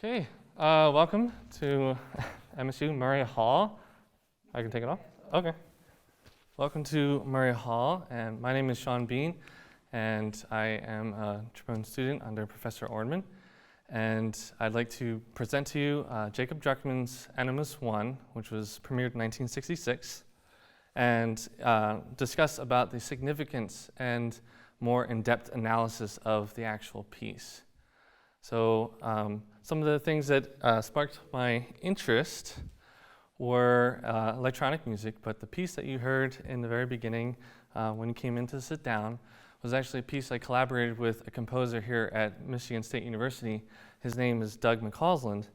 Okay, welcome to MSU Murray Hall. I can take it off? Okay. Welcome to Murray Hall, and my name is Sean Biehn, and I am a trombone student under Professor Ornman. And I'd like to present to you Jacob Druckman's Animus 1, which was premiered in 1966, and discuss about the significance and more in-depth analysis of the actual piece. So some of the things that sparked my interest were electronic music, but the piece that you heard in the very beginning when you came in to sit down was actually a piece I collaborated with a composer here at Michigan State University. His name is Doug McCausland,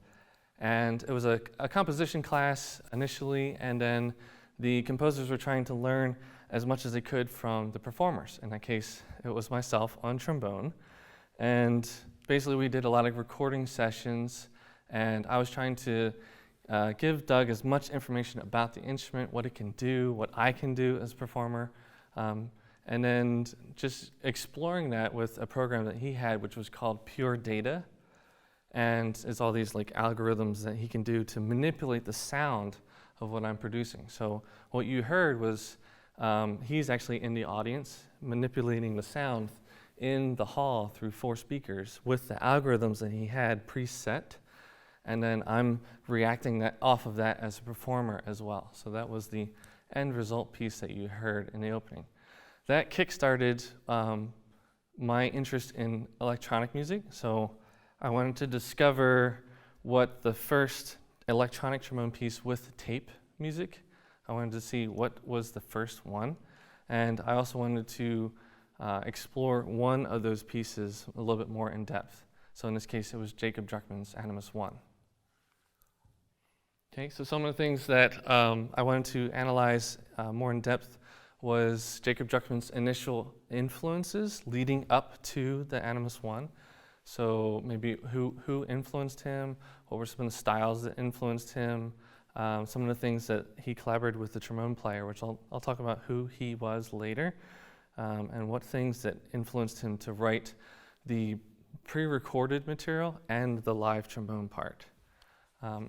and it was a composition class initially, and then the composers were trying to learn as much as they could from the performers. In that case, it was myself on trombone, and basically we did a lot of recording sessions, and I was trying to give Doug as much information about the instrument, what it can do, what I can do as a performer, and then just exploring that with a program that he had, which was called Pure Data. And it's all these like algorithms that he can do to manipulate the sound of what I'm producing. So what you heard was he's actually in the audience manipulating the sound in the hall through 4 speakers with the algorithms that he had preset. And then I'm reacting off of that as a performer as well. So that was the end result piece that you heard in the opening. That kick-started my interest in electronic music. So I wanted to discover what the first electronic trombone piece with tape music. I wanted to see what was the first one. And I also wanted to explore one of those pieces a little bit more in depth. So in this case, it was Jacob Druckman's Animus 1. Okay, so some of the things that I wanted to analyze more in depth was Jacob Druckman's initial influences leading up to the Animus 1. So maybe who influenced him, what were some of the styles that influenced him, some of the things that he collaborated with the trombone player, which I'll talk about who he was later, and what things that influenced him to write the pre-recorded material and the live trombone part.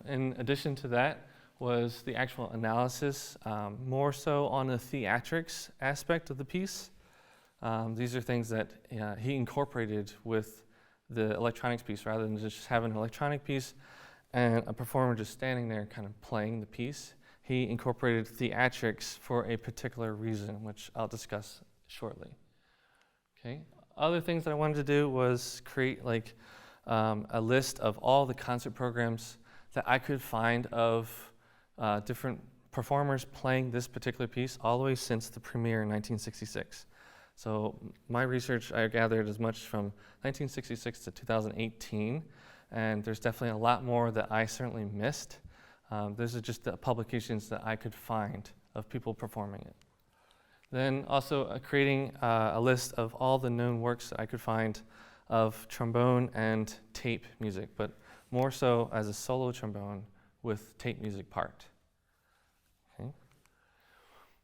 In addition to that was the actual analysis, more so on the theatrics aspect of the piece. These are things that he incorporated with the electronics piece rather than just having an electronic piece and a performer just standing there kind of playing the piece. He incorporated theatrics for a particular reason, which I'll discuss shortly. Okay. Other things that I wanted to do was create like a list of all the concert programs that I could find of different performers playing this particular piece all the way since the premiere in 1966. So my research, I gathered as much from 1966 to 2018, and there's definitely a lot more that I certainly missed. Those are just the publications that I could find of people performing it. Then also creating a list of all the known works that I could find of trombone and tape music, but more so as a solo trombone with tape music part. Okay.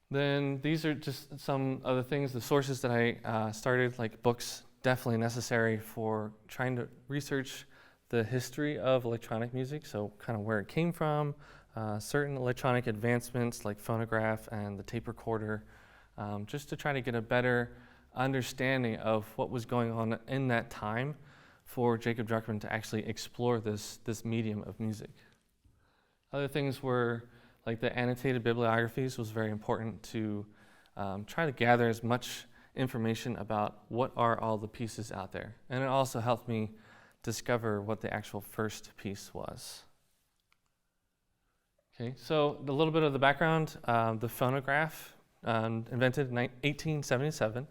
Then these are just some of the things, the sources that I started, like books, definitely necessary for trying to research the history of electronic music, so kind of where it came from, certain electronic advancements like phonograph and the tape recorder, just to try to get a better understanding of what was going on in that time for Jacob Druckman to actually explore this medium of music. Other things were like the annotated bibliographies was very important to try to gather as much information about what are all the pieces out there. And it also helped me discover what the actual first piece was. Okay, so a little bit of the background, the phonograph invented in 1877.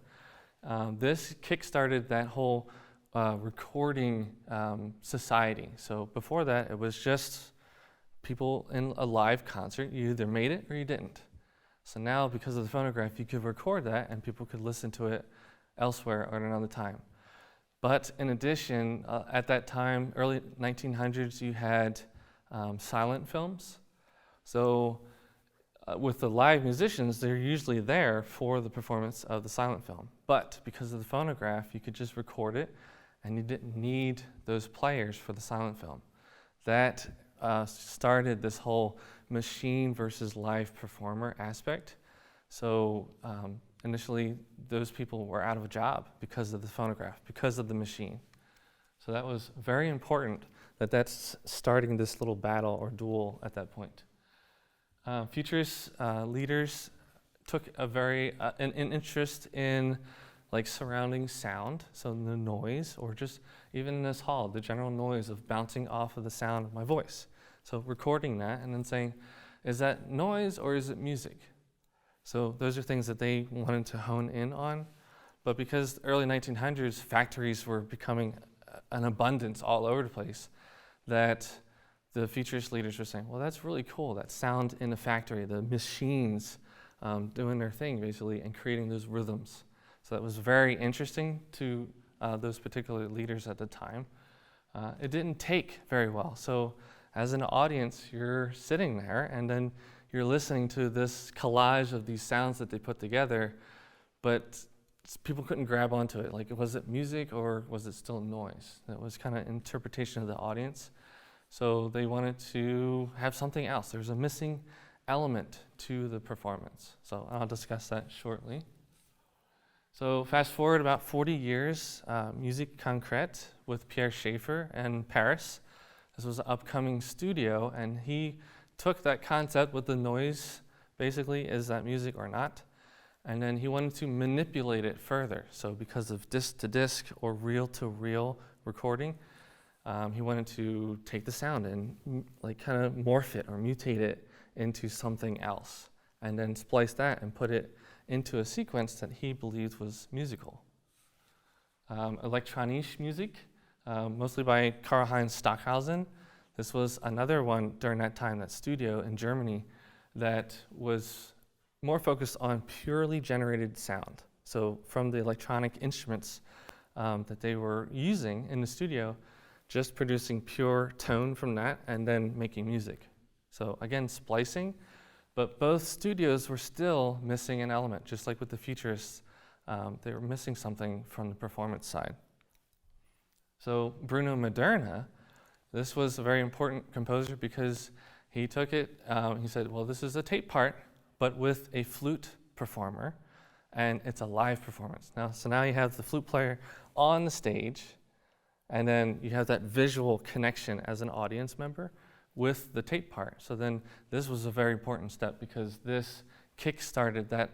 This kick-started that whole recording society. So before that, it was just people in a live concert. You either made it or you didn't. So now, because of the phonograph, you could record that and people could listen to it elsewhere or at another time. But in addition, at that time, early 1900s, you had silent films. So with the live musicians, they're usually there for the performance of the silent film. But because of the phonograph, you could just record it, and you didn't need those players for the silent film. that started this whole machine versus live performer aspect. So initially, those people were out of a job because of the phonograph, because of the machine. So that was very important that that's starting this little battle or duel at that point. Futurist leaders took a an interest in like surrounding sound, so the noise, or just even in this hall, the general noise of bouncing off of the sound of my voice. So recording that and then saying, is that noise or is it music? So those are things that they wanted to hone in on. But because the early 1900s, factories were becoming an abundance all over the place, that the futurist leaders were saying, well, that's really cool, that sound in the factory, the machines doing their thing, basically, and creating those rhythms. So that was very interesting to those particular leaders at the time. It didn't take very well. So as an audience, you're sitting there, and then you're listening to this collage of these sounds that they put together, but people couldn't grab onto it. Like, was it music or was it still noise? That was kind of interpretation of the audience. So they wanted to have something else. There's a missing element to the performance. So I'll discuss that shortly. So fast forward about 40 years, Musique Concrète with Pierre Schaeffer in Paris. This was an upcoming studio, and he took that concept with the noise, basically, is that music or not? And then he wanted to manipulate it further. So because of disc-to-disc or reel-to-reel recording, he wanted to take the sound and like kind of morph it or mutate it into something else, and then splice that and put it into a sequence that he believed was musical. Elektronische Musik, mostly by Karl-Heinz Stockhausen. This was another one during that time, that studio in Germany, that was more focused on purely generated sound. So from the electronic instruments that they were using in the studio, just producing pure tone from that and then making music. So again, splicing, but both studios were still missing an element, just like with the futurists. They were missing something from the performance side. So Bruno Maderna, this was a very important composer because he took it, he said, well, this is a tape part, but with a flute performer, and it's a live performance. So now you have the flute player on the stage, and then you have that visual connection as an audience member with the tape part. So then this was a very important step because this kick-started that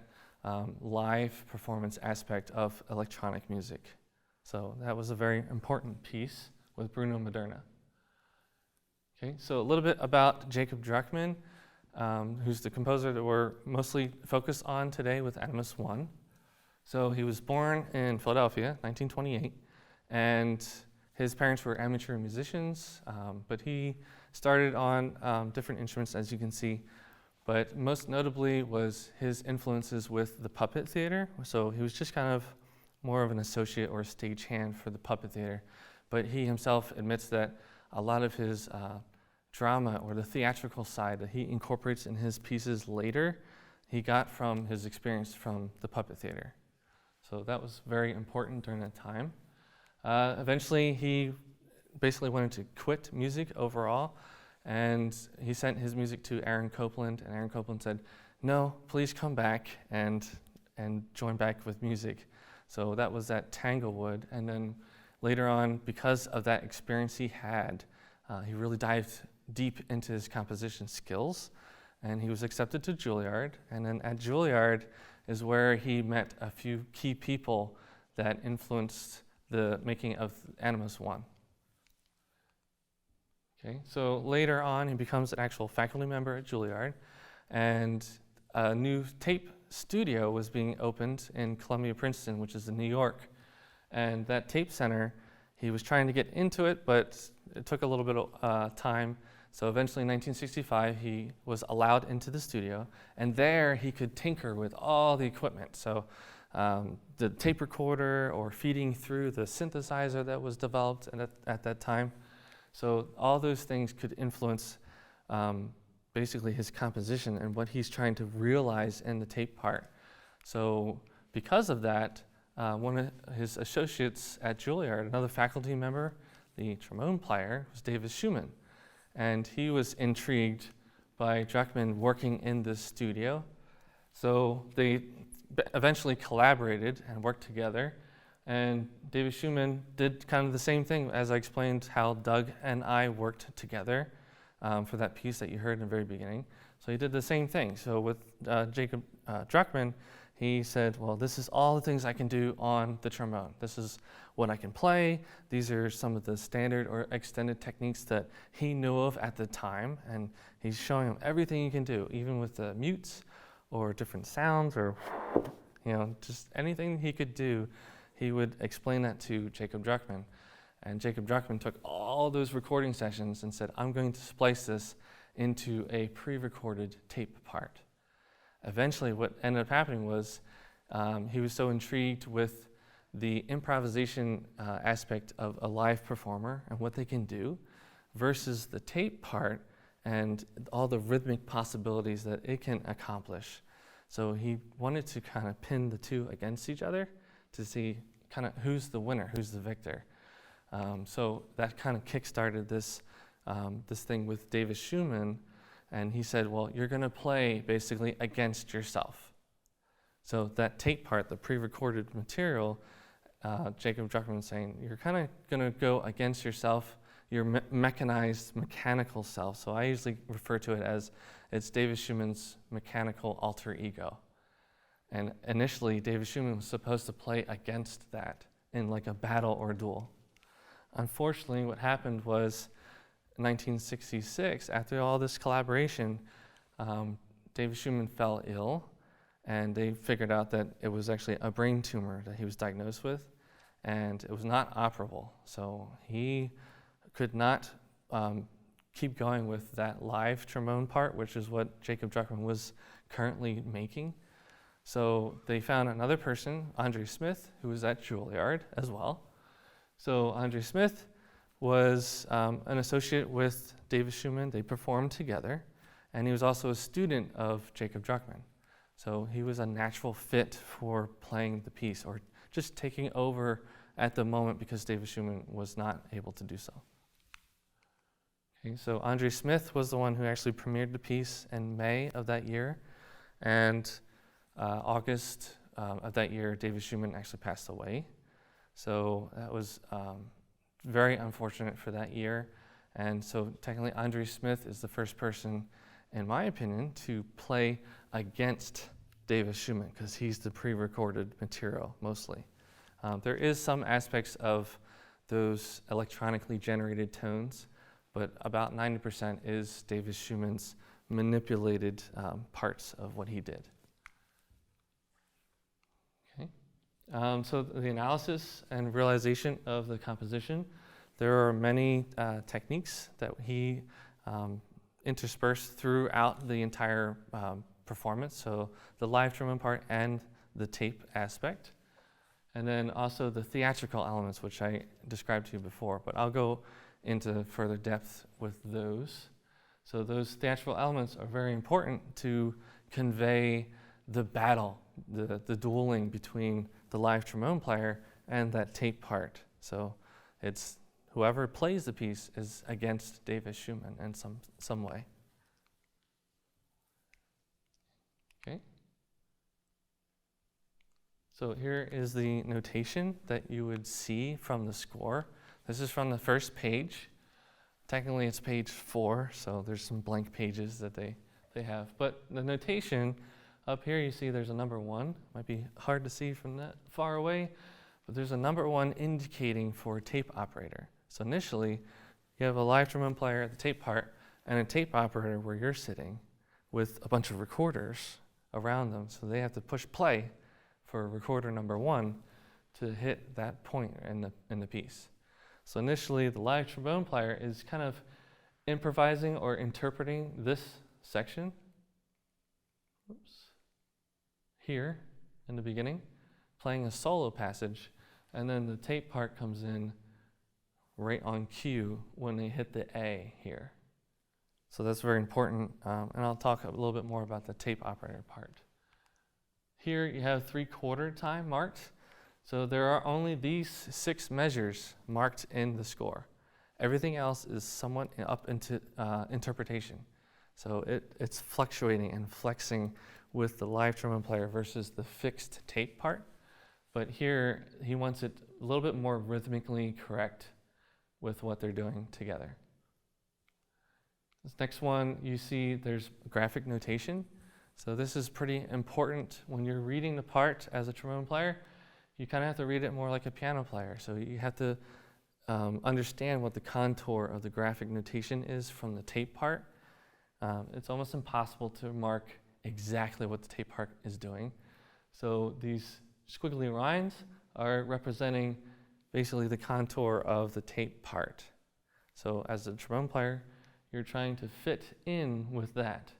live performance aspect of electronic music. So that was a very important piece with Bruno Maderna. Okay, so a little bit about Jacob Druckman, who's the composer that we're mostly focused on today with Animus 1. So he was born in Philadelphia, 1928, and his parents were amateur musicians, but he started on different instruments, as you can see. But most notably was his influences with the puppet theater. So he was just kind of more of an associate or a stagehand for the puppet theater. But he himself admits that a lot of his drama or the theatrical side that he incorporates in his pieces later, he got from his experience from the puppet theater. So that was very important during that time. Eventually, he basically wanted to quit music overall, and he sent his music to Aaron Copland, and Aaron Copland said, no, please come back and join back with music. So that was at Tanglewood, and then later on, because of that experience he had, he really dived deep into his composition skills, and he was accepted to Juilliard, and then at Juilliard is where he met a few key people that influenced the making of Animus 1. Okay, so later on, he becomes an actual faculty member at Juilliard, and a new tape studio was being opened in Columbia Princeton, which is in New York. And that tape center, he was trying to get into it, but it took a little bit of time. So eventually in 1965, he was allowed into the studio, and there he could tinker with all the equipment. So the tape recorder or feeding through the synthesizer that was developed at that time. So all those things could influence basically his composition and what he's trying to realize in the tape part. So because of that, one of his associates at Juilliard, another faculty member, the trombone player, was David Schumann. and he was intrigued by Druckman working in this studio. So they eventually collaborated and worked together, and David Schumann did kind of the same thing as I explained how Doug and I worked together for that piece that you heard in the very beginning. So he did the same thing. So with Jacob Druckman, he said, well, this is all the things I can do on the trombone. This is what I can play. These are some of the standard or extended techniques that he knew of at the time, and he's showing him everything you can do, even with the mutes or different sounds or just anything he could do. He would explain that to Jacob Druckman. And Jacob Druckman took all those recording sessions and said, I'm going to splice this into a pre-recorded tape part. Eventually, what ended up happening was he was so intrigued with the improvisation aspect of a live performer and what they can do versus the tape part and all the rhythmic possibilities that it can accomplish. So he wanted to kind of pin the two against each other to see kind of who's the winner, who's the victor. So that kind of kick-started this thing with David Schumann, and he said, well, you're going to play basically against yourself. So that tape part, the pre-recorded material, Jacob Druckman was saying, you're kind of going to go against yourself, your mechanized, mechanical self. So I usually refer to it as it's David Schumann's mechanical alter ego. And initially, David Schumann was supposed to play against that in like a battle or a duel. Unfortunately, what happened was in 1966, after all this collaboration, David Schumann fell ill, and they figured out that it was actually a brain tumor that he was diagnosed with, and it was not operable. So he could not keep going with that live trombone part, which is what Jacob Druckman was currently making. So they found another person, Andre Smith, who was at Juilliard as well. So Andre Smith was an associate with David Schumann. They performed together, and he was also a student of Jacob Druckman. So he was a natural fit for playing the piece or just taking over at the moment because David Schumann was not able to do so. Okay, so Andre Smith was the one who actually premiered the piece in May of that year, and August of that year, David Schumann actually passed away. So that was very unfortunate for that year. And so technically Andre Smith is the first person, in my opinion, to play against David Schumann because he's the pre-recorded material mostly. There is some aspects of those electronically generated tones, but about 90% is David Schumann's manipulated parts of what he did. So the analysis and realization of the composition, there are many techniques that he interspersed throughout the entire performance, so the live trombone part and the tape aspect, and then also the theatrical elements, which I described to you before, but I'll go into further depth with those. So those theatrical elements are very important to convey the battle, the dueling between the live trombone player and that tape part. So it's whoever plays the piece is against David Schumann in some way. Okay. So here is the notation that you would see from the score. This is from the first page. Technically it's page 4, so there's some blank pages that they have. But the notation up here, you see there's a number 1. Might be hard to see from that far away, but there's a number 1 indicating for a tape operator. So initially, you have a live trombone player at the tape part and a tape operator where you're sitting with a bunch of recorders around them. So they have to push play for recorder number 1 to hit that point in the piece. So initially, the live trombone player is kind of improvising or interpreting this section. Oops. Here in the beginning, playing a solo passage, and then the tape part comes in right on cue when they hit the A here. So that's very important, and I'll talk a little bit more about the tape operator part. Here you have 3/4 time marked, so there are only these 6 measures marked in the score. Everything else is somewhat up into interpretation. So it's fluctuating and flexing with the live trombone player versus the fixed tape part. But here, he wants it a little bit more rhythmically correct with what they're doing together. This next one, you see there's graphic notation. So this is pretty important when you're reading the part as a trombone player. You kind of have to read it more like a piano player. So you have to understand what the contour of the graphic notation is from the tape part. It's almost impossible to mark exactly what the tape part is doing. So these squiggly lines are representing basically the contour of the tape part. So as a trombone player, you're trying to fit in with that.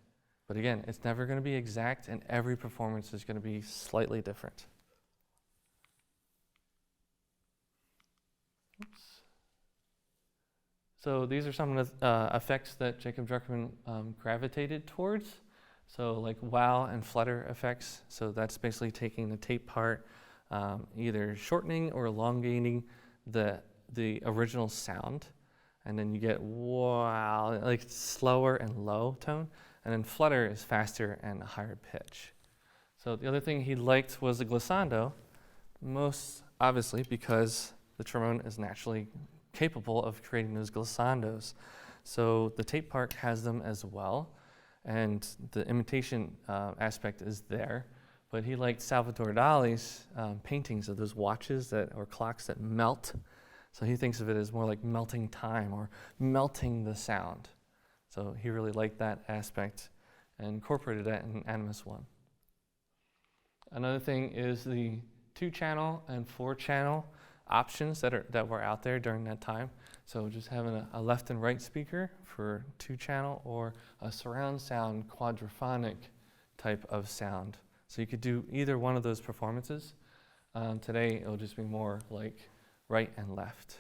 But again, it's never going to be exact, and every performance is going to be slightly different. Oops. So these are some of the effects that Jacob Druckman gravitated towards. So like wow and flutter effects. So that's basically taking the tape part, either shortening or elongating the original sound. And then you get wow, like slower and low tone. And then flutter is faster and a higher pitch. So the other thing he liked was the glissando, most obviously because the trombone is naturally capable of creating those glissandos. So the tape part has them as well, and the imitation aspect is there. But he liked Salvador Dali's paintings of those watches or clocks that melt. So he thinks of it as more like melting time or melting the sound. So he really liked that aspect and incorporated that in Animus 1. Another thing is the 2-channel and 4-channel options that were out there during that time. So just having a left and right speaker for 2-channel or a surround sound quadraphonic type of sound. So you could do either one of those performances. Today it'll just be more like right and left.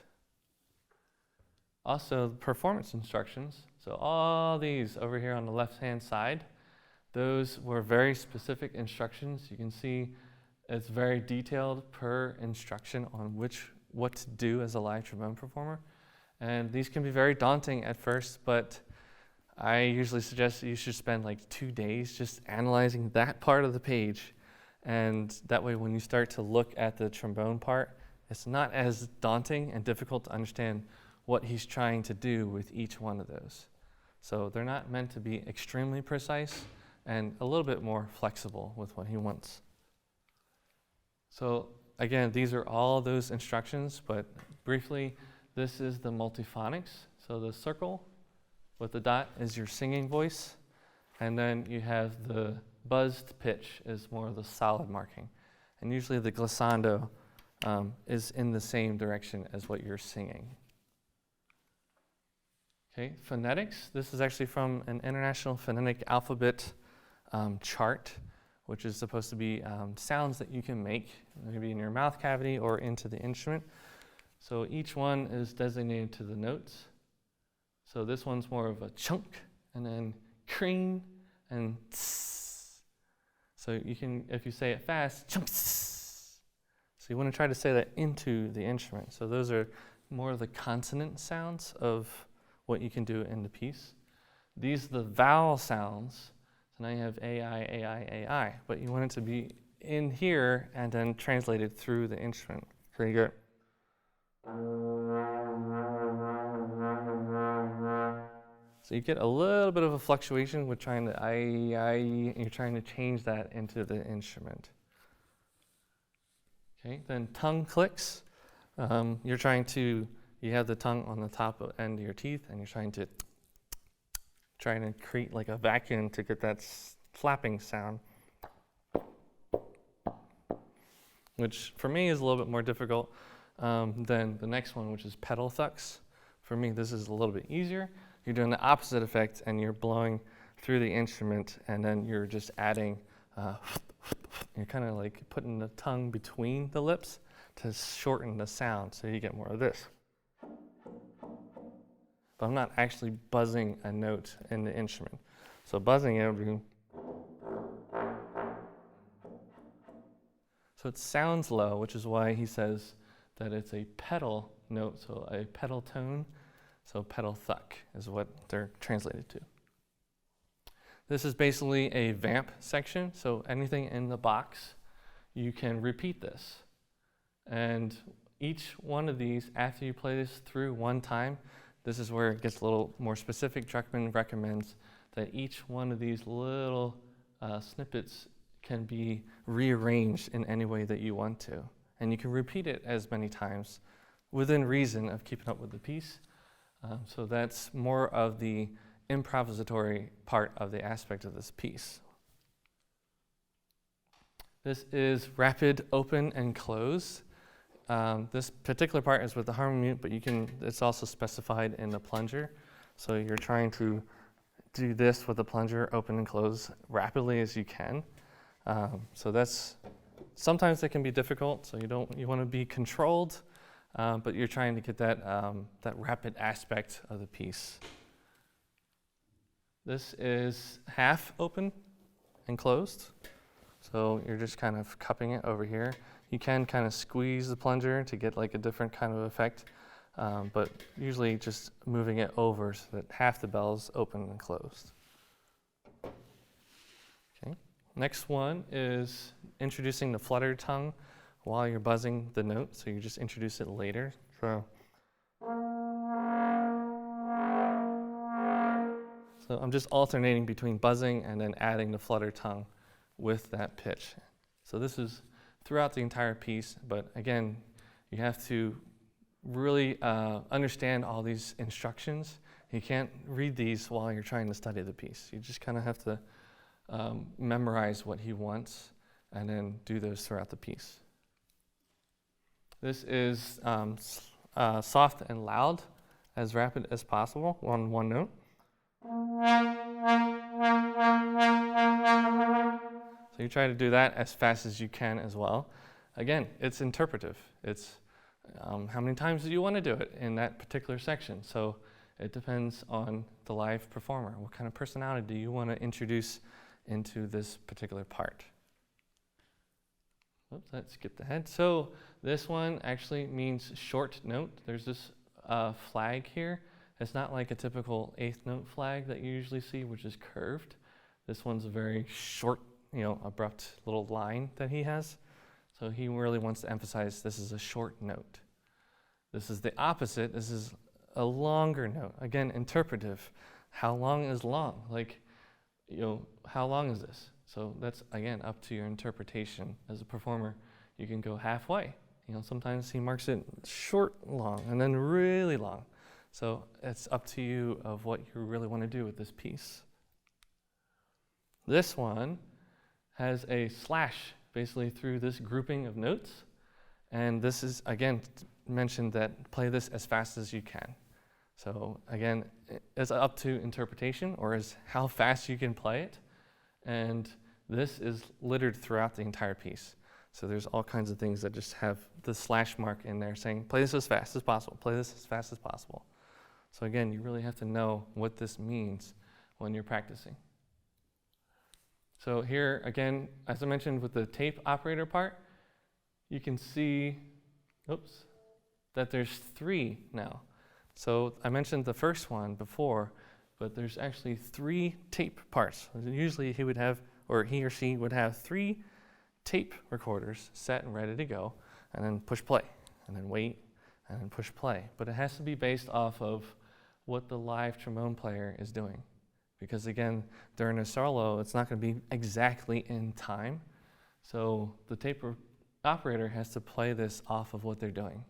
Also, performance instructions. So all these over here on the left-hand side, those were very specific instructions. You can see it's very detailed per instruction on what to do as a live trombone performer. And these can be very daunting at first, but I usually suggest that you should spend like 2 days just analyzing that part of the page. And that way when you start to look at the trombone part, it's not as daunting and difficult to understand what he's trying to do with each one of those. So they're not meant to be extremely precise and a little bit more flexible with what he wants. So again, these are all those instructions, but briefly, this is the multiphonics. So the circle with the dot is your singing voice, and then you have the buzzed pitch is more of the solid marking. And usually the glissando is in the same direction as what you're singing. Okay, phonetics. This is actually from an International Phonetic Alphabet chart, which is supposed to be sounds that you can make, maybe in your mouth cavity or into the instrument. So each one is designated to the notes. So this one's more of a chunk, and then creen, and tss. So you can, if you say it fast, chunk tss. So you want to try to say that into the instrument. So those are more of the consonant sounds of what you can do in the piece. These are the vowel sounds. So now you have AI, AI, AI, but you want it to be in here and then translated through the instrument. So you go. So you get a little bit of a fluctuation with trying to you're trying to change that into the instrument. Okay, then tongue clicks. You have the tongue on the top end of your teeth, and you're trying to create like a vacuum to get that flapping sound, which for me is a little bit more difficult than the next one, which is pedal thucks. For me, this is a little bit easier. You're doing the opposite effect, and you're blowing through the instrument, and then you're just adding, you're kind of like putting the tongue between the lips to shorten the sound, so you get more of this. But I'm not actually buzzing a note in the instrument. So buzzing it would be. So it sounds low, which is why he says that it's a pedal note, so a pedal tone. So pedal thuck is what they're translated to. This is basically a vamp section, so anything in the box, you can repeat this. And each one of these, after you play this through one time, this is where it gets a little more specific. Druckman recommends that each one of these little snippets can be rearranged in any way that you want to. And you can repeat it as many times within reason of keeping up with the piece. So that's more of the improvisatory part of the aspect of this piece. This is rapid open and close. This particular part is with the harmony mute, but it's also specified in the plunger. So you're trying to do this with the plunger, open and close rapidly as you can. So sometimes it can be difficult. So you want to be controlled, but you're trying to get that rapid aspect of the piece. This is half open and closed. So you're just kind of cupping it over here. You can kind of squeeze the plunger to get like a different kind of effect, but usually just moving it over so that half the bell is open and closed. Okay. Next one is introducing the flutter tongue while you're buzzing the note. So you just introduce it later. So I'm just alternating between buzzing and then adding the flutter tongue with that pitch. So this is throughout the entire piece, but again, you have to really understand all these instructions. You can't read these while you're trying to study the piece. You just kind of have to memorize what he wants and then do those throughout the piece. This is soft and loud, as rapid as possible on one note. So you try to do that as fast as you can as well. Again, it's interpretive. It's how many times do you want to do it in that particular section? So it depends on the live performer. What kind of personality do you want to introduce into this particular part? Oops, that skipped ahead. So this one actually means short note. There's this flag here. It's not like a typical eighth note flag that you usually see, which is curved. This one's a very short, abrupt little line that he has. So he really wants to emphasize this is a short note. This is the opposite. This is a longer note. Again, interpretive. How long is long? How long is this? So that's, again, up to your interpretation. As a performer, you can go halfway. Sometimes he marks it short, long, and then really long. So it's up to you of what you really want to do with this piece. This one has a slash basically through this grouping of notes. And this is, again, mentioned that play this as fast as you can. So again, it's up to interpretation or as how fast you can play it. And this is littered throughout the entire piece. So there's all kinds of things that just have the slash mark in there saying, play this as fast as possible, play this as fast as possible. So again, you really have to know what this means when you're practicing. So here, again, as I mentioned with the tape operator part, you can see, that there's 3 now. So I mentioned the first one before, but there's actually 3 tape parts. Usually he or she would have 3 tape recorders set and ready to go, and then push play, and then wait, and then push play. But it has to be based off of what the live trombone player is doing. Because again, during a solo, it's not going to be exactly in time. So the tape operator has to play this off of what they're doing.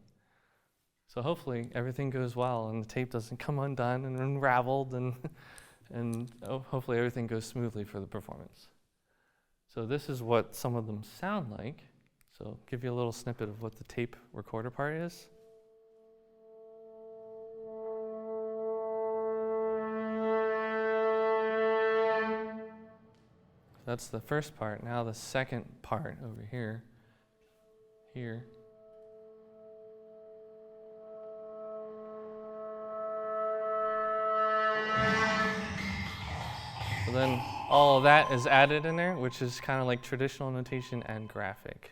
So hopefully everything goes well and the tape doesn't come undone and unraveled, and hopefully everything goes smoothly for the performance. So this is what some of them sound like. So I'll give you a little snippet of what the tape recorder part is. That's the first part. Now the second part over here. So then all of that is added in there, which is kind of like traditional notation and graphic.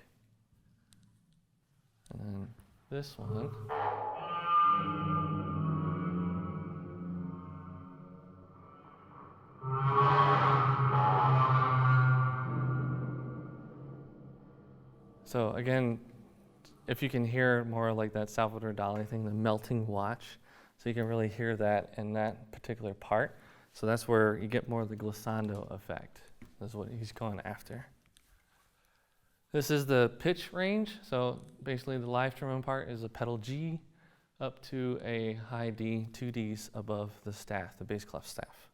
And then this one. So again, if you can hear more like that Salvador Dali thing, the melting watch, so you can really hear that in that particular part. So that's where you get more of the glissando effect. That's what he's going after. This is the pitch range. So basically the live trombone part is a pedal G up to a high D, 2 Ds above the staff, the bass clef staff.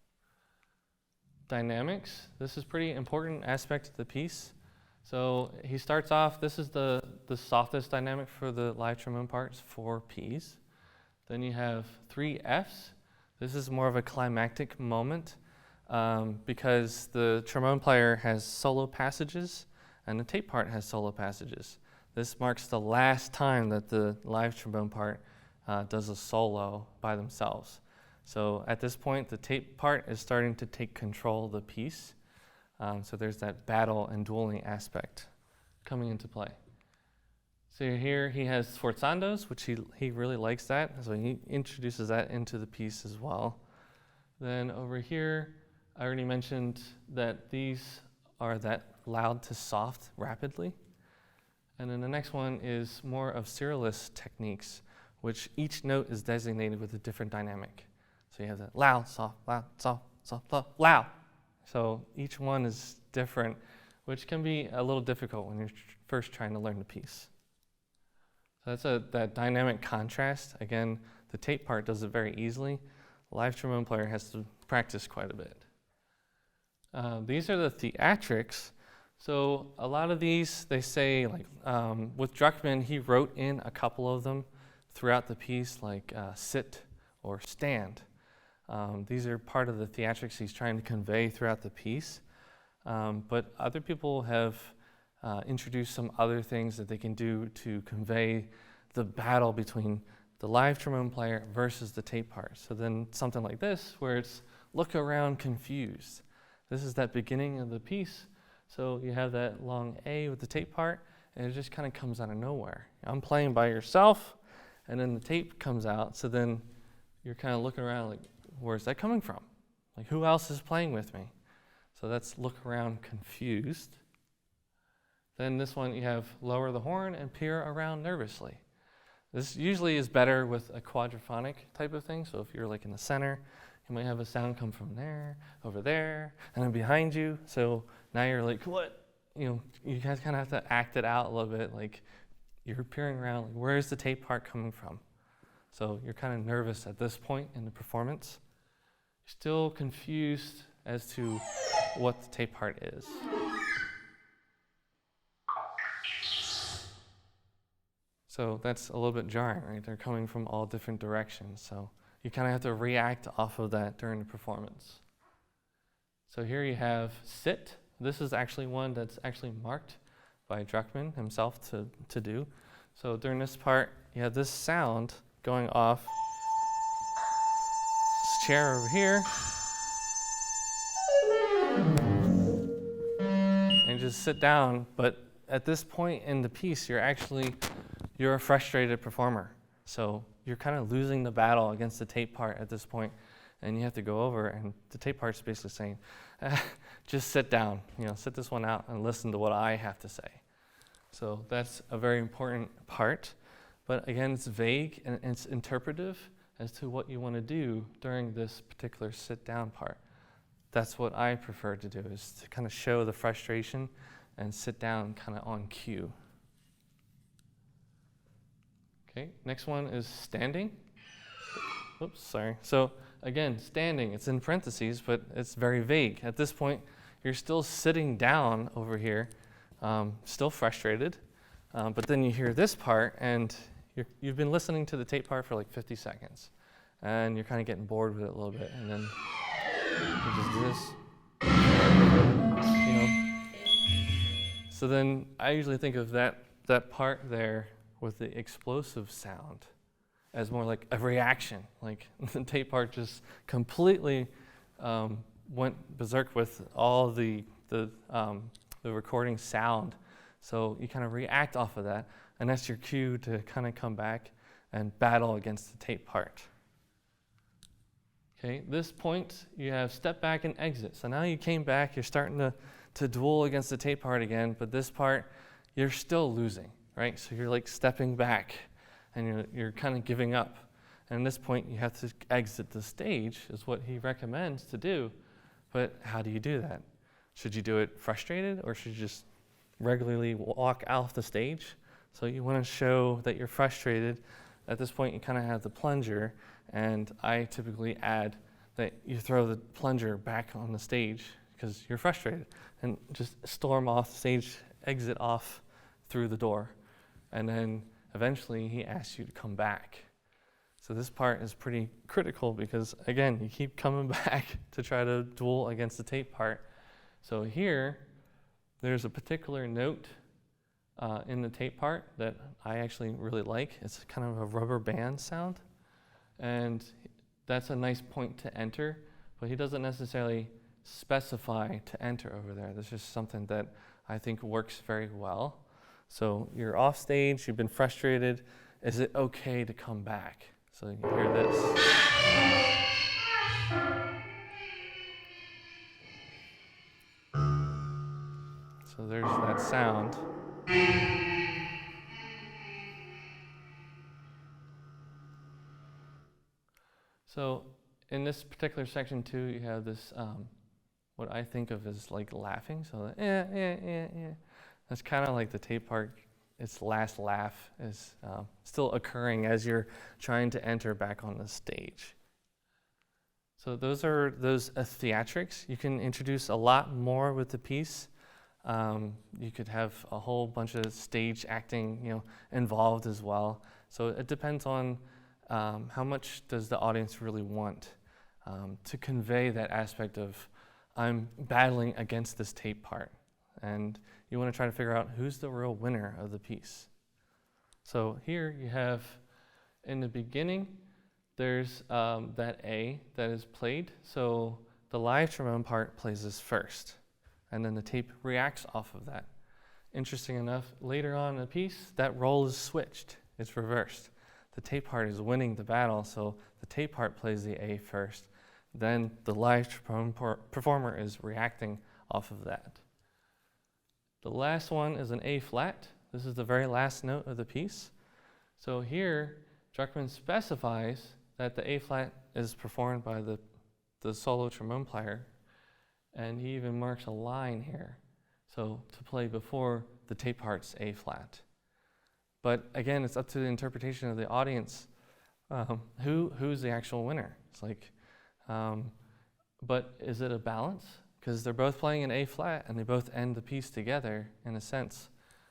Dynamics, this is pretty important aspect of the piece. So he starts off, this is the softest dynamic for the live trombone parts, 4 Ps. Then you have 3 Fs. This is more of a climactic moment because the trombone player has solo passages and the tape part has solo passages. This marks the last time that the live trombone part does a solo by themselves. So at this point, the tape part is starting to take control of the piece. So there's that battle and dueling aspect coming into play. So here he has sforzandos, which he really likes that, so he introduces that into the piece as well. Then over here, I already mentioned that these are that loud to soft rapidly. And then the next one is more of serialist techniques, which each note is designated with a different dynamic. So you have that loud, soft, loud. So each one is different, which can be a little difficult when you're first trying to learn the piece. So that's that dynamic contrast. Again, the tape part does it very easily. The live trombone player has to practice quite a bit. These are the theatrics. So a lot of these, they say, like with Druckman, he wrote in a couple of them throughout the piece, like sit or stand. These are part of the theatrics he's trying to convey throughout the piece. But other people have introduced some other things that they can do to convey the battle between the live trombone player versus the tape part. So then something like this, where it's look around confused. This is that beginning of the piece. So you have that long A with the tape part, and it just kind of comes out of nowhere. I'm playing by yourself, and then the tape comes out, so then you're kind of looking around like, where's that coming from? Like, who else is playing with me? So that's look around confused. Then this one, you have lower the horn and peer around nervously. This usually is better with a quadraphonic type of thing. So if you're like in the center, you might have a sound come from there, over there, and then behind you. So now you're like, what? You know, you guys kind of have to act it out a little bit. Like you're peering around, like, where's the tape part coming from? So you're kind of nervous at this point in the performance. Still confused as to what the tape part is. So that's a little bit jarring, right? They're coming from all different directions. So you kind of have to react off of that during the performance. So here you have sit. This is actually one that's actually marked by Druckman himself to do. So during this part, you have this sound going off this chair over here. And just sit down, but at this point in the piece, you're a frustrated performer. So you're kind of losing the battle against the tape part at this point, and you have to go over, and the tape part's basically saying, just sit down, sit this one out and listen to what I have to say. So that's a very important part. But again, it's vague and it's interpretive as to what you want to do during this particular sit-down part. That's what I prefer to do, is to kind of show the frustration and sit down kind of on cue. Okay, next one is standing. Oops, sorry. So again, standing, it's in parentheses, but it's very vague. At this point, you're still sitting down over here, still frustrated, but then you hear this part, and you've been listening to the tape part for like 50 seconds, and you're kind of getting bored with it a little bit, and then you just do this. So then I usually think of that part there with the explosive sound as more like a reaction. Like the tape part just completely went berserk with all the recording sound. So you kind of react off of that, and that's your cue to kind of come back and battle against the tape part. Okay, this point, you have step back and exit. So now you came back, you're starting to duel against the tape part again, but this part, you're still losing, right? So you're like stepping back, and you're kind of giving up. And at this point, you have to exit the stage, is what he recommends to do. But how do you do that? Should you do it frustrated, or should you just regularly walk off the stage? So you want to show that you're frustrated. At this point, you kind of have the plunger, and I typically add that you throw the plunger back on the stage because you're frustrated, and just storm off the stage, exit off through the door. And then eventually he asks you to come back. So this part is pretty critical because, again, you keep coming back to try to duel against the tape part. So here, there's a particular note in the tape part that I actually really like. It's kind of a rubber band sound, and that's a nice point to enter, but he doesn't necessarily specify to enter over there. That's just something that I think works very well. So you're off stage, you've been frustrated. Is it okay to come back? So you hear this. So there's that sound. So in this particular section too, you have this, what I think of as like laughing. So that's kind of like the tape part. Its last laugh is still occurring as you're trying to enter back on the stage. So those are those theatrics. You can introduce a lot more with the piece. You could have a whole bunch of stage acting, involved as well. So it depends on how much does the audience really want to convey that aspect of I'm battling against this tape part. And you want to try to figure out who's the real winner of the piece. So here you have, in the beginning, there's that A that is played. So the live trombone part plays this first, and then the tape reacts off of that. Interesting enough, later on in the piece, that role is switched. It's reversed. The tape part is winning the battle, so the tape part plays the A first. Then the live trombone performer is reacting off of that. The last one is an A flat. This is the very last note of the piece. So here, Druckman specifies that the A flat is performed by the solo trombone player, and he even marks a line here. So to play before the tape part's A flat. But again, it's up to the interpretation of the audience. Who's the actual winner? It's like, but is it a balance? Because they're both playing an A flat and they both end the piece together in a sense.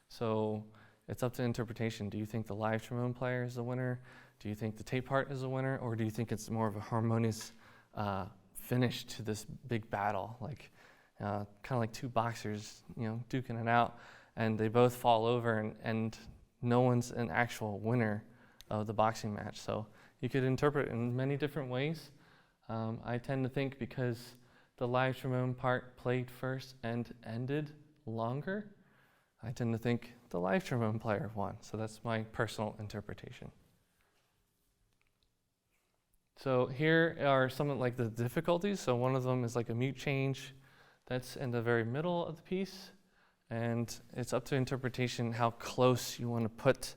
So it's up to interpretation. Do you think the live trombone player is the winner? Do you think the tape part is the winner? Or do you think it's more of a harmonious finish to this big battle? Like kind of like two boxers, duking it out, and they both fall over and no one's an actual winner of the boxing match. So you could interpret it in many different ways. I tend to think because the live trombone part played first and ended longer, I tend to think the live trombone player won. So that's my personal interpretation. So here are some like the difficulties. So one of them is like a mute change. That's in the very middle of the piece. And it's up to interpretation how close you want to put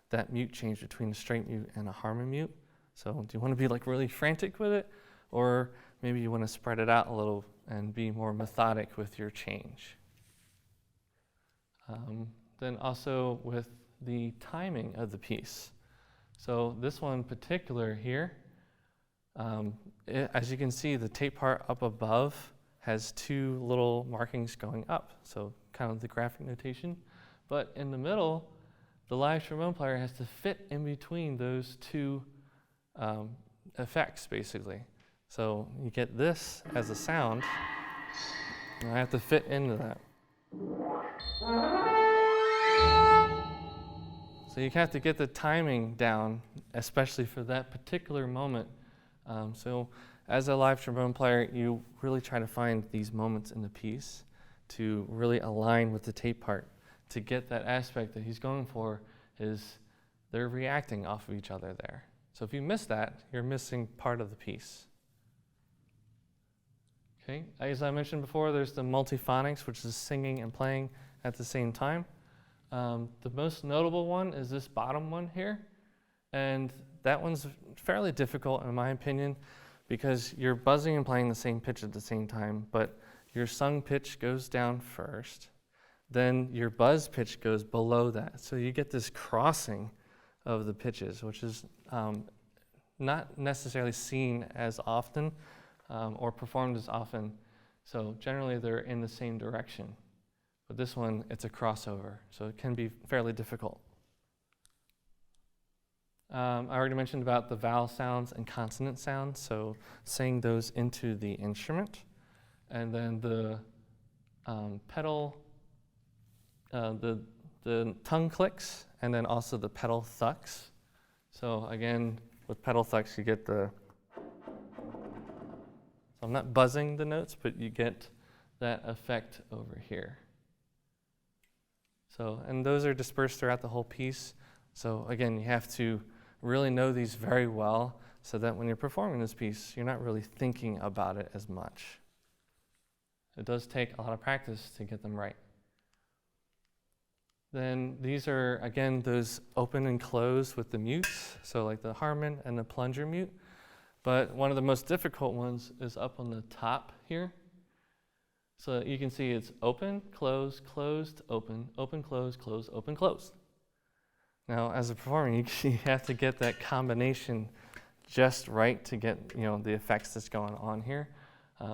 that mute change between a straight mute and a harmony mute. So do you want to be like really frantic with it? Or maybe you want to spread it out a little and be more methodic with your change. Then also with the timing of the piece. So this one in particular here, as you can see, the tape part up above has two little markings going up, so kind of the graphic notation. But in the middle, the live trombone player has to fit in between those two effects, basically. So you get this as a sound, and I have to fit into that. So you have to get the timing down, especially for that particular moment. So as a live trombone player, you really try to find these moments in the piece to really align with the tape part. To get that aspect that he's going for is they're reacting off of each other there. So if you miss that, you're missing part of the piece. Okay, as I mentioned before, there's the multiphonics, which is singing and playing at the same time. The most notable one is this bottom one here, and that one's fairly difficult in my opinion because you're buzzing and playing the same pitch at the same time, but your sung pitch goes down first, then your buzz pitch goes below that. So you get this crossing of the pitches, which is not necessarily seen as often or performed as often. So generally they're in the same direction. But this one, it's a crossover, so it can be fairly difficult. I already mentioned about the vowel sounds and consonant sounds, so saying those into the instrument. And then the pedal, the tongue clicks, and then also the pedal thucks. So again, with pedal thucks, you get the, so I'm not buzzing the notes, but you get that effect over here. So, and those are dispersed throughout the whole piece. So again, you have to really know these very well so that when you're performing this piece, you're not really thinking about it as much. It does take a lot of practice to get them right. Then these are, again, those open and close with the mutes, so like the Harmon and the plunger mute. But one of the most difficult ones is up on the top here. So you can see it's open, close, closed, open, open, close, close, open, close. Now, as a performer, you have to get that combination just right to get the effects that's going on here.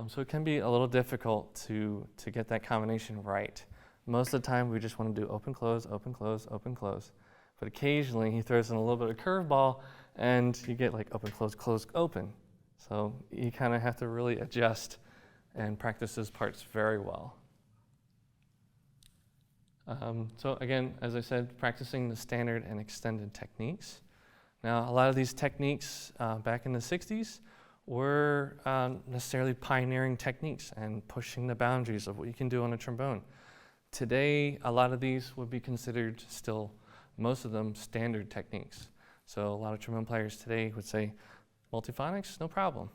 So it can be a little difficult to get that combination right. Most of the time, we just want to do open, close, open, close, open, close. But occasionally, he throws in a little bit of curveball, and you get like open, close, close, open. So you kind of have to really adjust and practice those parts very well. So again, as I said, practicing the standard and extended techniques. Now, a lot of these techniques back in the 60s were necessarily pioneering techniques and pushing the boundaries of what you can do on a trombone. Today, a lot of these would be considered still, most of them, standard techniques. So a lot of trombone players today would say, multiphonics, no problem.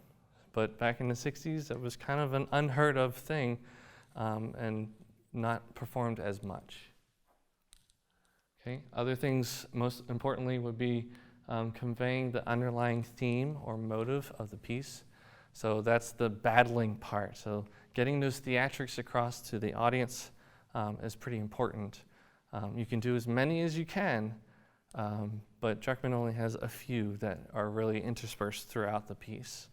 But back in the 60s, it was kind of an unheard of thing and not performed as much. Okay. Other things, most importantly, would be conveying the underlying theme or motive of the piece. So that's the battling part. So getting those theatrics across to the audience is pretty important. You can do as many as you can, but Druckman only has a few that are really interspersed throughout the piece.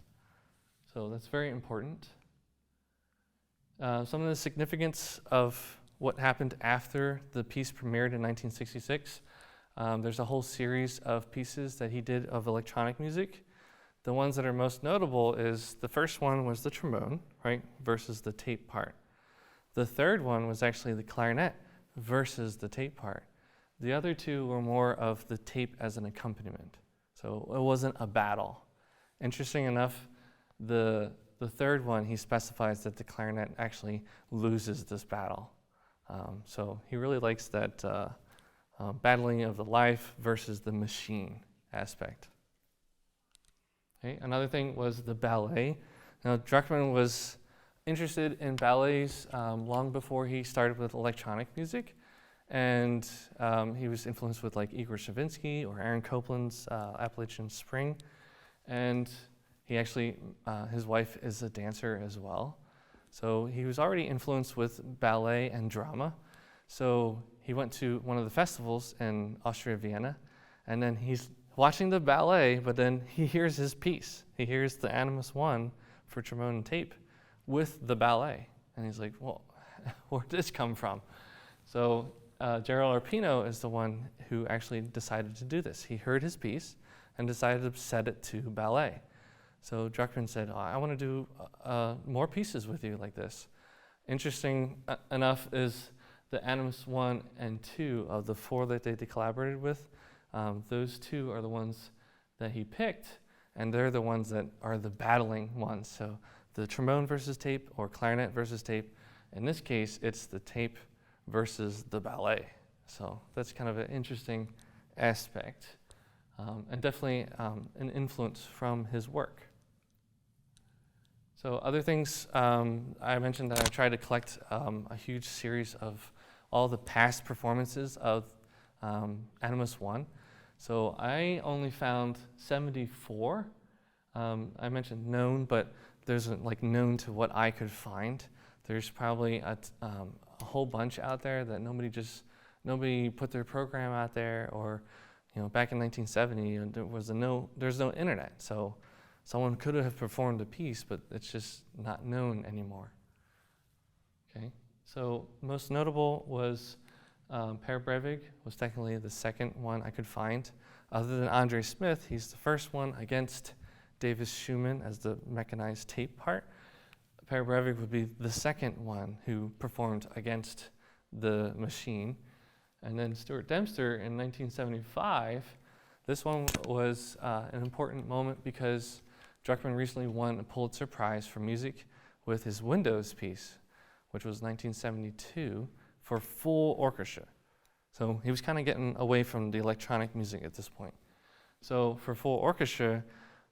So that's very important. Some of the significance of what happened after the piece premiered in 1966, there's a whole series of pieces that he did of electronic music. The ones that are most notable is the first one was the trombone, right, versus the tape part. The third one was actually the clarinet versus the tape part. The other two were more of the tape as an accompaniment. So it wasn't a battle. Interesting enough, the third one, he specifies that the clarinet actually loses this battle. So he really likes that battling of the life versus the machine aspect. Okay, another thing was the ballet. Now, Druckman was interested in ballets long before he started with electronic music. And he was influenced with like Igor Stravinsky or Aaron Copland's Appalachian Spring. And he actually, his wife is a dancer as well. So he was already influenced with ballet and drama. So he went to one of the festivals in Austria, Vienna, and then he's watching the ballet, but then he hears his piece. He hears the Animus 1 for trombone and tape with the ballet. And he's like, well, where'd this come from? So Gerald Arpino is the one who actually decided to do this. He heard his piece and decided to set it to ballet. So Druckman said, oh, I want to do more pieces with you like this. Interesting enough is the Animus 1 and 2 of the 4 that they collaborated with, those 2 are the ones that he picked, and they're the ones that are the battling ones. So the trombone versus tape or clarinet versus tape. In this case, it's the tape versus the ballet. So that's kind of an interesting aspect and definitely an influence from his work. So other things, I mentioned that I tried to collect a huge series of all the past performances of Animus 1. So I only found 74. I mentioned known, but there's like known to what I could find. There's probably a whole bunch out there that nobody put their program out there, or back in 1970 there's no internet, so someone could have performed a piece, but it's just not known anymore. Okay, so most notable was Per Breivik was technically the second one I could find. Other than Andre Smith, he's the first one against Davis Schumann as the mechanized tape part. Per Breivik would be the second one who performed against the machine. And then Stuart Dempster in 1975, this one was an important moment because Druckman recently won a Pulitzer Prize for music with his Windows piece, which was 1972, for full orchestra. So he was kind of getting away from the electronic music at this point. So for full orchestra,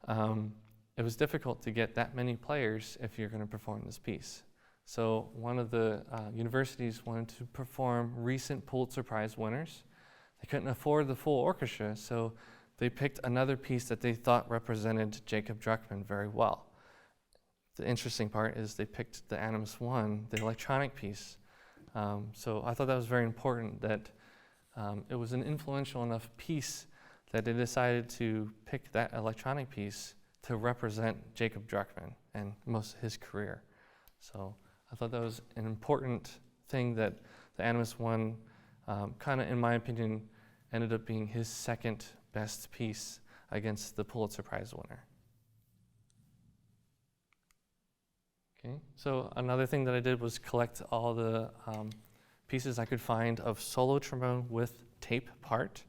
it was difficult to get that many players if you're going to perform this piece. So one of the universities wanted to perform recent Pulitzer Prize winners. They couldn't afford the full orchestra, so they picked another piece that they thought represented Jacob Druckman very well. The interesting part is they picked the Animus 1, the electronic piece. So I thought that was very important, that it was an influential enough piece that they decided to pick that electronic piece to represent Jacob Druckman and most of his career. So I thought that was an important thing, that the Animus 1 kind of, in my opinion, ended up being his second best piece against the Pulitzer Prize winner. Okay, so another thing that I did was collect all the pieces I could find of solo trombone with tape part.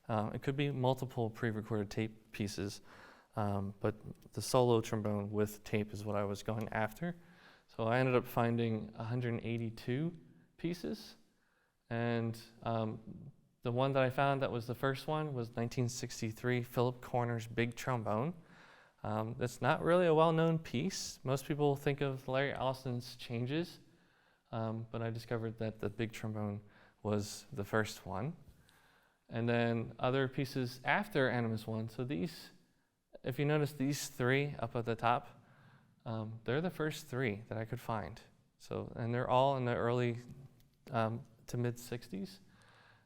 It could be multiple pre-recorded tape pieces, but the solo trombone with tape is what I was going after. So I ended up finding 182 pieces, and the one that I found that was the first one was 1963 Philip Corner's Big Trombone. That's not really a well-known piece. Most people think of Larry Allison's Changes, but I discovered that the Big Trombone was the first one. And then other pieces after Animus 1. So these, if you notice these three up at the top, they're the first three that I could find. So, and they're all in the early to mid 60s.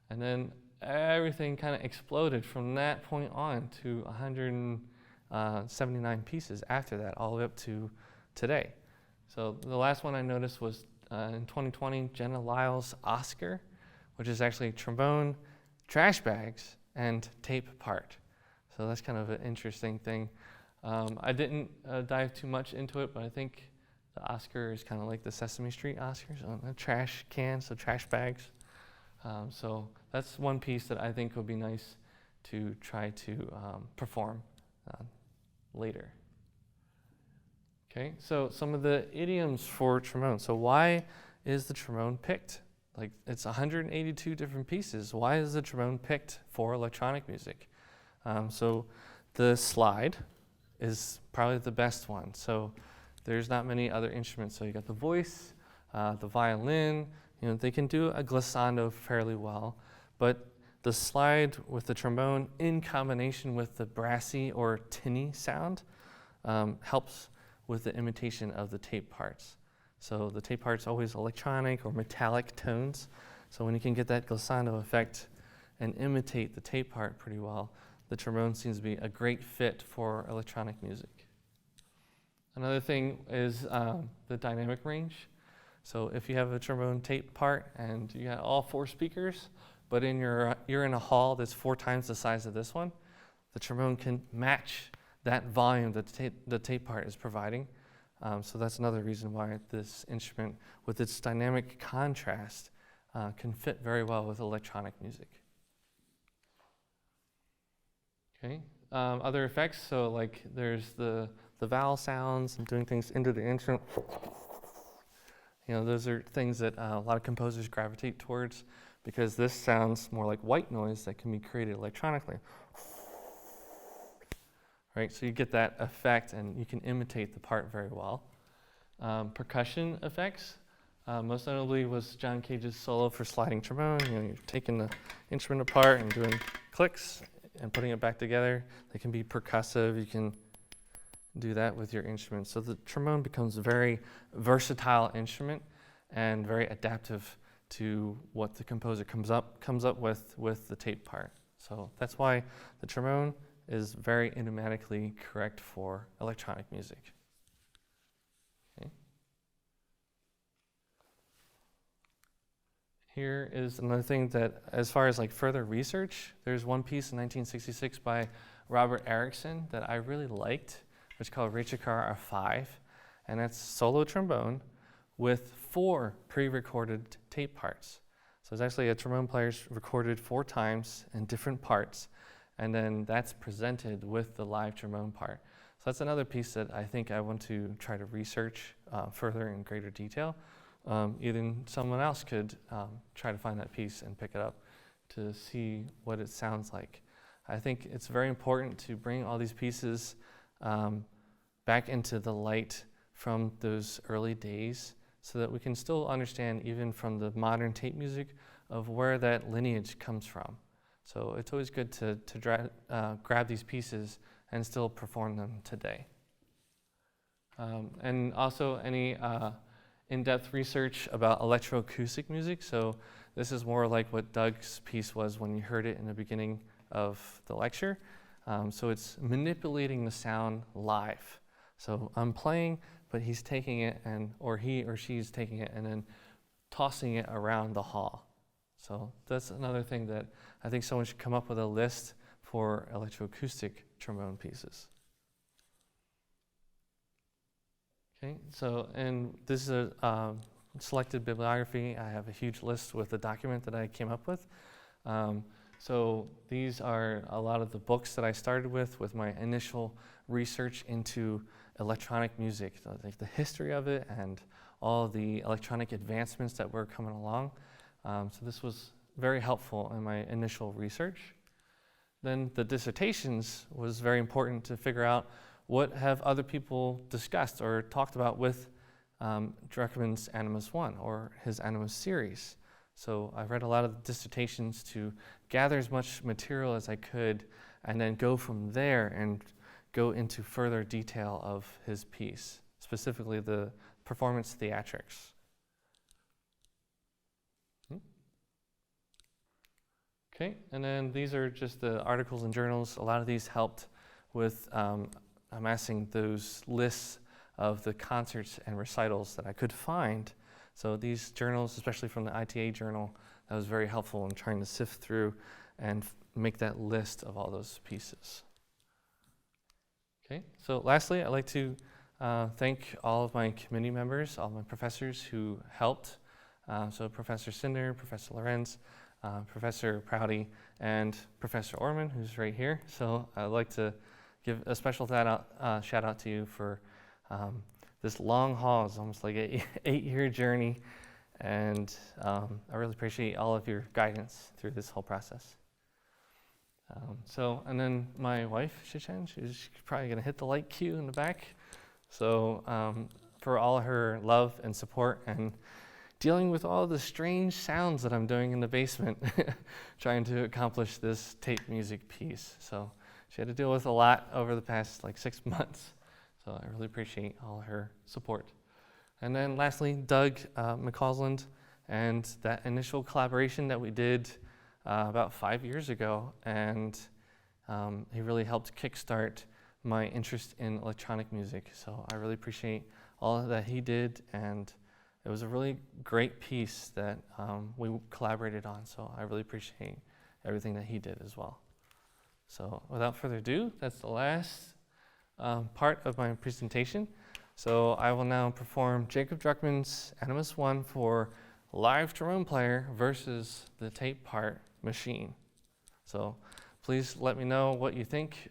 And then everything kind of exploded from that point on to 179 pieces after that, all the way up to today. So the last one I noticed was in 2020, Jenna Lyle's Oscar, which is actually trombone, trash bags, and tape part. So that's kind of an interesting thing. I didn't dive too much into it, but I think the Oscar is kind of like the Sesame Street Oscars, a trash can, so trash bags. So that's one piece that I think would be nice to try to perform later. Okay, so some of the idioms for trombone. So why is the trombone picked? Like, it's 182 different pieces. Why is the trombone picked for electronic music? So the slide is probably the best one. So there's not many other instruments. So you got the voice, the violin, they can do a glissando fairly well, but the slide with the trombone in combination with the brassy or tinny sound helps with the imitation of the tape parts. So the tape part's always electronic or metallic tones. So when you can get that glissando effect and imitate the tape part pretty well, the trombone seems to be a great fit for electronic music. Another thing is the dynamic range. So if you have a trombone tape part and you got all 4 speakers, but you're in a hall that's 4 times the size of this one, the trombone can match that volume that the tape part is providing. So that's another reason why this instrument, with its dynamic contrast, can fit very well with electronic music. Okay, other effects, so like there's the vowel sounds and doing things into the instrument. Those are things that a lot of composers gravitate towards, because this sounds more like white noise that can be created electronically. right? So you get that effect and you can imitate the part very well. Percussion effects, most notably was John Cage's solo for sliding trombone. You know, you're taking the instrument apart and doing clicks and putting it back together. They can be percussive. You can do that with your instrument. So the trombone becomes a very versatile instrument and very adaptive to what the composer comes up with the tape part. So that's why the trombone is very idiomatically correct for electronic music. Okay. Here is another thing that, as far as like further research, there's one piece in 1966 by Robert Erickson that I really liked, which is called Reichikar R5, and that's solo trombone with 4 pre-recorded tape parts. So it's actually a trombone player's recorded 4 times in different parts, and then that's presented with the live trombone part. So that's another piece that I think I want to try to research further in greater detail. Even someone else could try to find that piece and pick it up to see what it sounds like. I think it's very important to bring all these pieces back into the light from those early days so that we can still understand, even from the modern tape music, of where that lineage comes from. So it's always good to grab these pieces and still perform them today. And also any in-depth research about electroacoustic music. So this is more like what Doug's piece was when you heard it in the beginning of the lecture. So it's manipulating the sound live. So I'm playing, but he's taking it, or he or she's taking it and then tossing it around the hall. So that's another thing that I think someone should come up with a list for electroacoustic trombone pieces. Okay, so, and this is a selected bibliography. I have a huge list with a document that I came up with. So these are a lot of the books that I started with my initial research into electronic music, so like the history of it and all the electronic advancements that were coming along. So this was very helpful in my initial research. Then the dissertations was very important to figure out what have other people discussed or talked about with Druckman's Animus 1 or his Animus series. So I read a lot of dissertations to gather as much material as I could and then go from there and go into further detail of his piece, specifically the performance theatrics. Okay, and then these are just the articles and journals. A lot of these helped with amassing those lists of the concerts and recitals that I could find. So these journals, especially from the ITA journal, that was very helpful in trying to sift through and make that list of all those pieces. Okay, so lastly, I'd like to thank all of my committee members, all my professors who helped. So Professor Cinder, Professor Lorenz, Professor Prouty, and Professor Orman, who's right here. So I'd like to give a special shout out to you for this long haul. It's almost like an 8-year journey, and I really appreciate all of your guidance through this whole process. And then my wife, Shichen, she's probably going to hit the light cue in the back. So for all her love and support and dealing with all the strange sounds that I'm doing in the basement, trying to accomplish this tape music piece. So she had to deal with a lot over the past 6 months. So I really appreciate all her support. And then lastly, Doug McCausland, and that initial collaboration that we did about 5 years ago. And he really helped kickstart my interest in electronic music. So I really appreciate all that he did, and it was a really great piece that we collaborated on. So I really appreciate everything that he did as well. So without further ado, that's the last part of my presentation. So I will now perform Jacob Druckman's Animus 1 for live trombone player versus the tape part machine. So please let me know what you think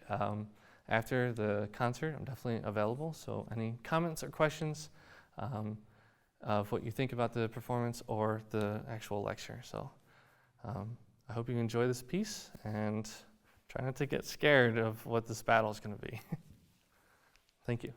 after the concert. I'm definitely available. So any comments or questions of what you think about the performance or the actual lecture. So I hope you enjoy this piece, and try not to get scared of what this battle is going to be. Thank you.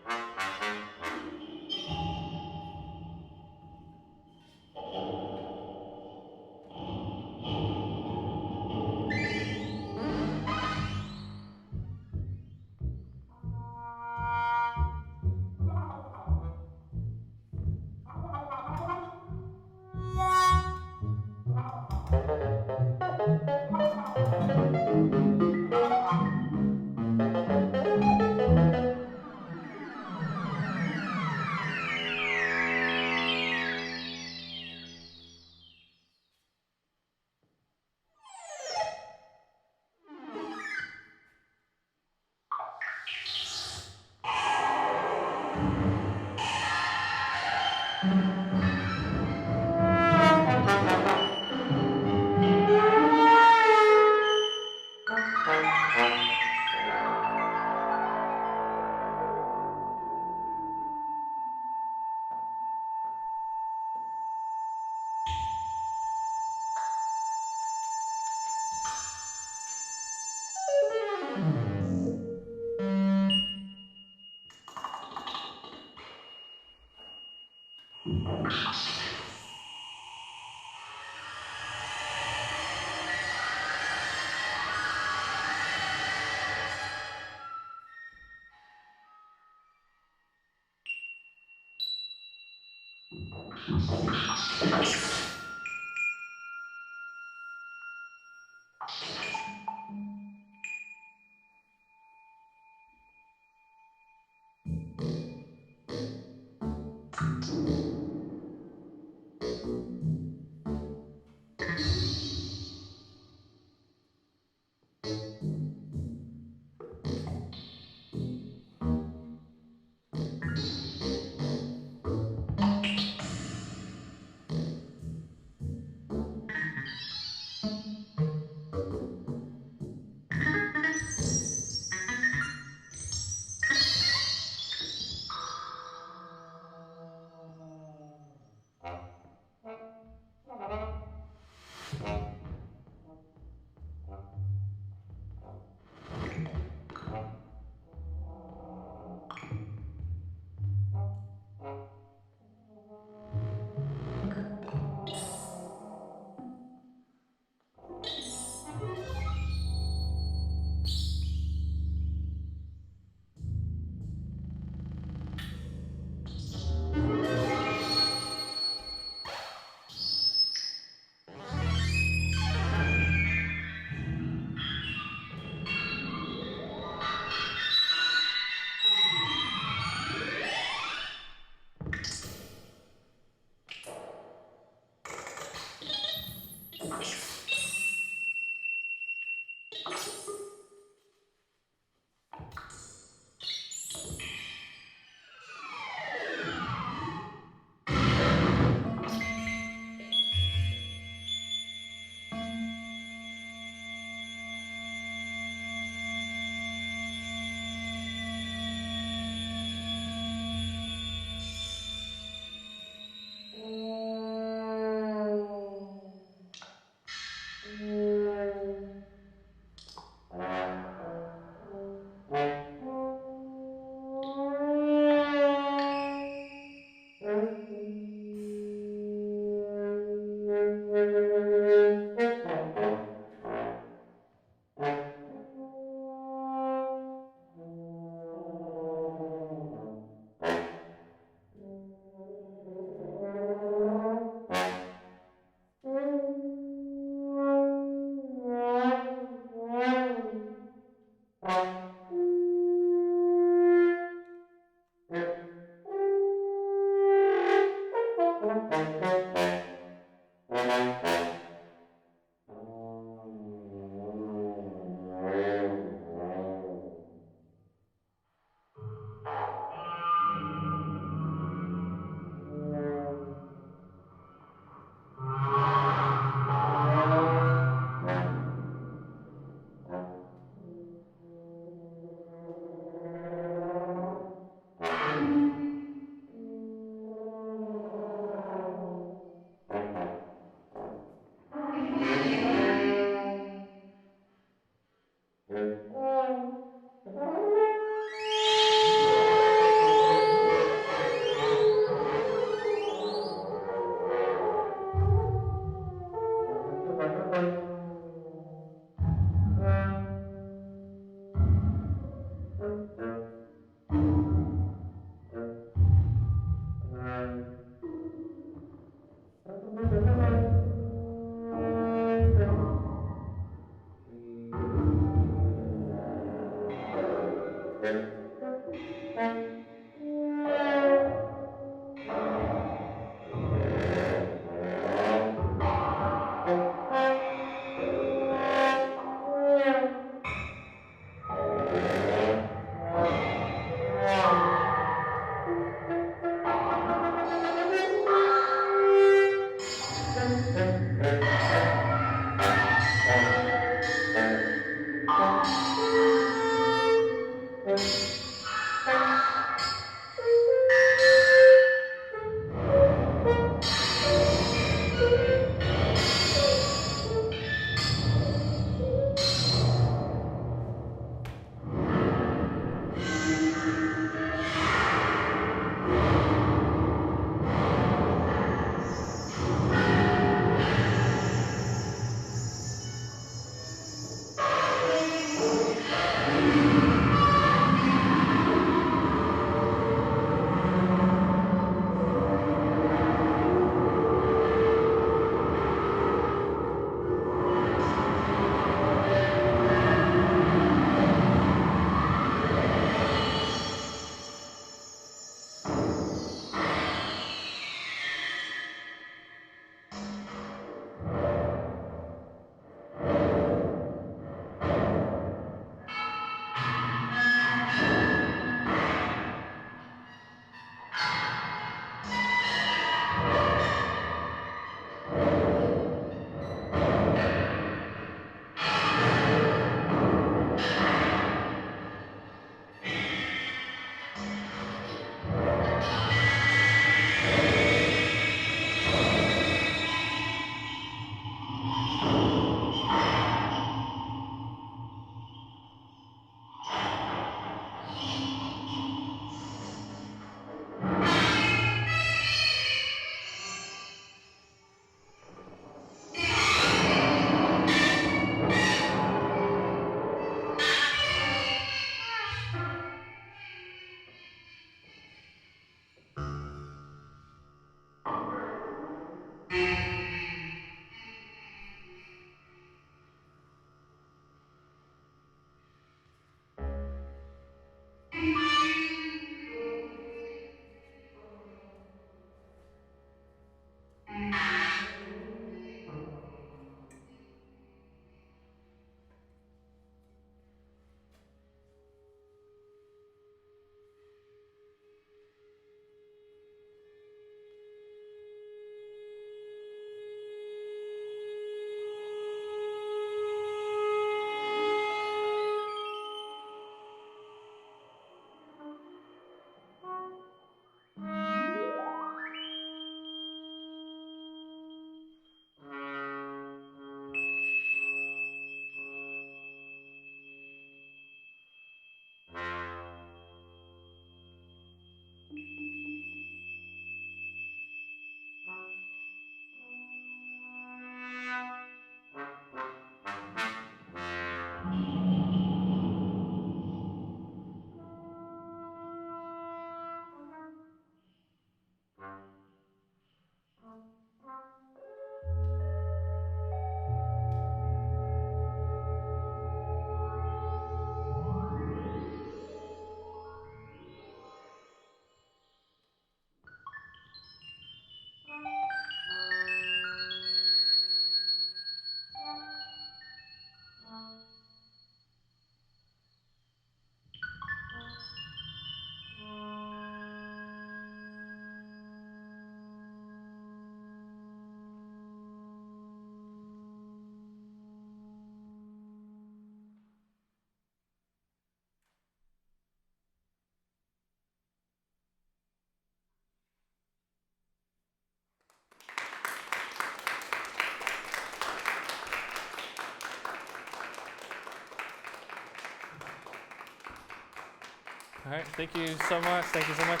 All right, thank you so much. Thank you so much.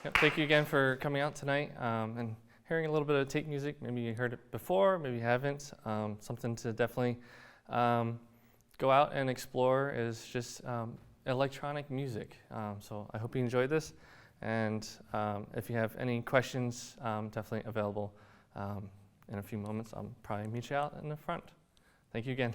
Yep, thank you again for coming out tonight and hearing a little bit of tape music. Maybe you heard it before, maybe you haven't. Something to definitely go out and explore is just electronic music. So I hope you enjoyed this. And if you have any questions, definitely available in a few moments. I'll probably meet you out in the front. Thank you again.